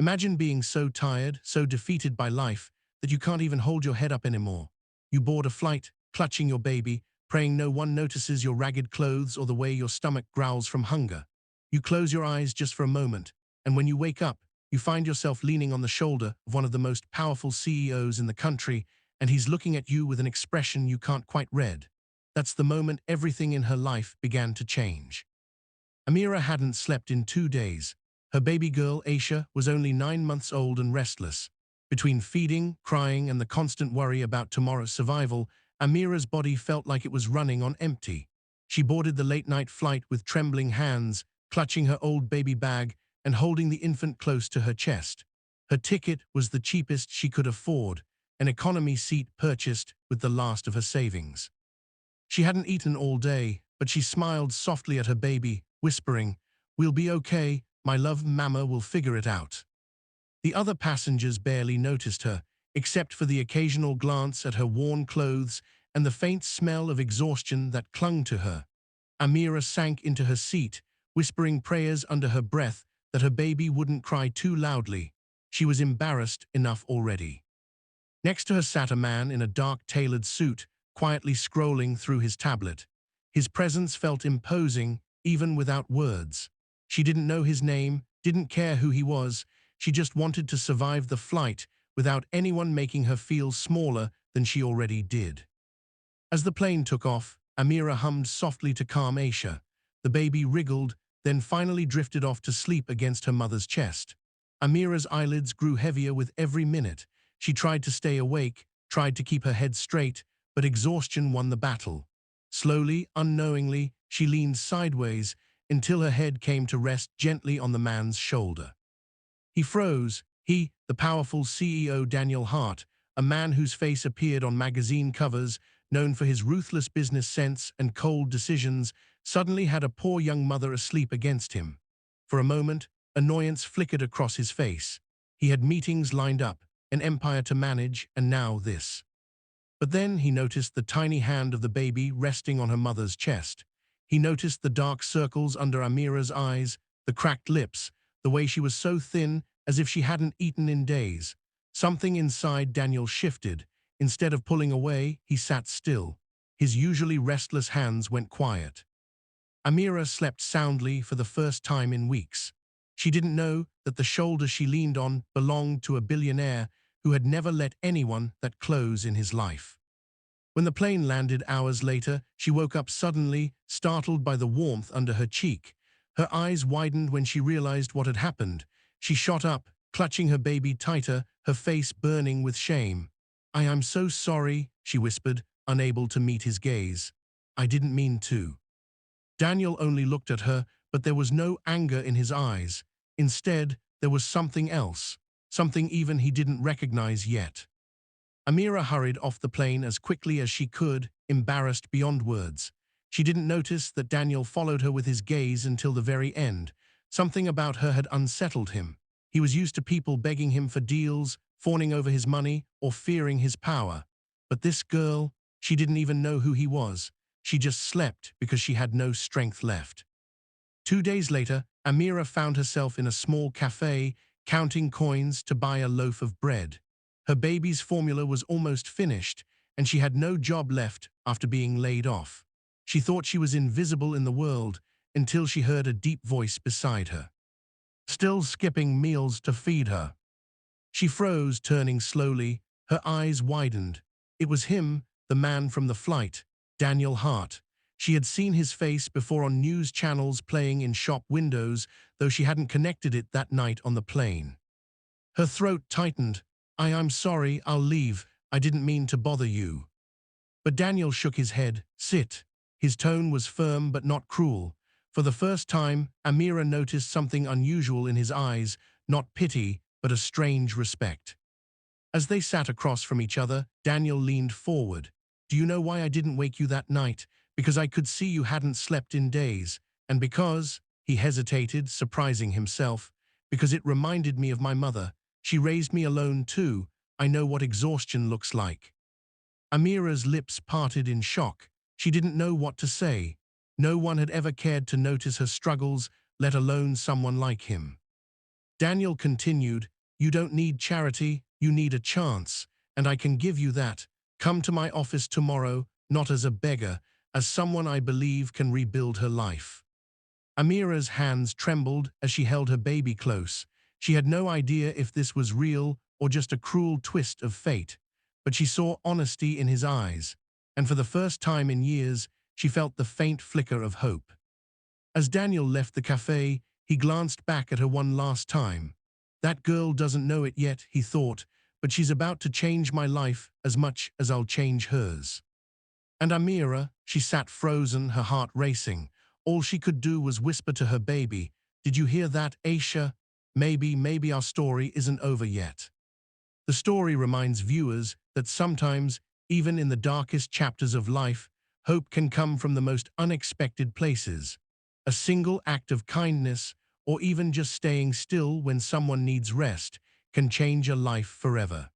Imagine being so tired, so defeated by life, that you can't even hold your head up anymore. You board a flight, clutching your baby, praying no one notices your ragged clothes or the way your stomach growls from hunger. You close your eyes just for a moment, and when you wake up, you find yourself leaning on the shoulder of one of the most powerful CEOs in the country, and he's looking at you with an expression you can't quite read. That's the moment everything in her life began to change. Amira hadn't slept in 2 days. Her baby girl, Aisha, was only 9 months old and restless. Between feeding, crying, and the constant worry about tomorrow's survival, Amira's body felt like it was running on empty. She boarded the late-night flight with trembling hands, clutching her old baby bag and holding the infant close to her chest. Her ticket was the cheapest she could afford, an economy seat purchased with the last of her savings. She hadn't eaten all day, but she smiled softly at her baby, whispering, "We'll be okay, my love, Mama will figure it out." The other passengers barely noticed her, except for the occasional glance at her worn clothes and the faint smell of exhaustion that clung to her. Amira sank into her seat, whispering prayers under her breath that her baby wouldn't cry too loudly. She was embarrassed enough already. Next to her sat a man in a dark tailored suit, quietly scrolling through his tablet. His presence felt imposing, even without words. She didn't know his name, didn't care who he was. She just wanted to survive the flight without anyone making her feel smaller than she already did. As the plane took off, Amira hummed softly to calm Aisha. The baby wriggled, then finally drifted off to sleep against her mother's chest. Amira's eyelids grew heavier with every minute. She tried to stay awake, tried to keep her head straight, but exhaustion won the battle. Slowly, unknowingly, she leaned sideways until her head came to rest gently on the man's shoulder. He froze. He, the powerful CEO Daniel Hart, a man whose face appeared on magazine covers, known for his ruthless business sense and cold decisions, suddenly had a poor young mother asleep against him. For a moment, annoyance flickered across his face. He had meetings lined up, an empire to manage, and now this. But then he noticed the tiny hand of the baby resting on her mother's chest. He noticed the dark circles under Amira's eyes, the cracked lips, the way she was so thin as if she hadn't eaten in days. Something inside Daniel shifted. Instead of pulling away, he sat still. His usually restless hands went quiet. Amira slept soundly for the first time in weeks. She didn't know that the shoulder she leaned on belonged to a billionaire who had never let anyone that close in his life. When the plane landed hours later, she woke up suddenly, startled by the warmth under her cheek. Her eyes widened when she realized what had happened. She shot up, clutching her baby tighter, her face burning with shame. I'm so sorry," she whispered, unable to meet his gaze. "I didn't mean to." Daniel only looked at her, but there was no anger in his eyes. Instead, there was something else, something even he didn't recognize yet. Amira hurried off the plane as quickly as she could, embarrassed beyond words. She didn't notice that Daniel followed her with his gaze until the very end. Something about her had unsettled him. He was used to people begging him for deals, fawning over his money, or fearing his power. But this girl, she didn't even know who he was. She just slept because she had no strength left. 2 days later, Amira found herself in a small cafe, counting coins to buy a loaf of bread. Her baby's formula was almost finished, and she had no job left after being laid off. She thought she was invisible in the world until she heard a deep voice beside her, still skipping meals to feed her. She froze, turning slowly. Her eyes widened. It was him, the man from the flight, Daniel Hart. She had seen his face before on news channels playing in shop windows, though she hadn't connected it that night on the plane. Her throat tightened. I'm sorry, I'll leave. I didn't mean to bother you." But Daniel shook his head. "Sit." His tone was firm but not cruel. For the first time, Amira noticed something unusual in his eyes, not pity, but a strange respect. As they sat across from each other, Daniel leaned forward. "Do you know why I didn't wake you that night? Because I could see you hadn't slept in days. And because," he hesitated, surprising himself, "because it reminded me of my mother. She raised me alone too. I know what exhaustion looks like." Amira's lips parted in shock. She didn't know what to say. No one had ever cared to notice her struggles, let alone someone like him. Daniel continued, "You don't need charity, you need a chance, and I can give you that. Come to my office tomorrow, not as a beggar, as someone I believe can rebuild her life." Amira's hands trembled as she held her baby close. She had no idea if this was real or just a cruel twist of fate, but she saw honesty in his eyes, and for the first time in years, she felt the faint flicker of hope. As Daniel left the cafe, he glanced back at her one last time. "That girl doesn't know it yet," he thought, "but she's about to change my life as much as I'll change hers." And Amira, she sat frozen, her heart racing. All she could do was whisper to her baby, "Did you hear that, Aisha? Maybe our story isn't over yet." The story reminds viewers that sometimes, even in the darkest chapters of life, hope can come from the most unexpected places. A single act of kindness, or even just staying still when someone needs rest, can change a life forever.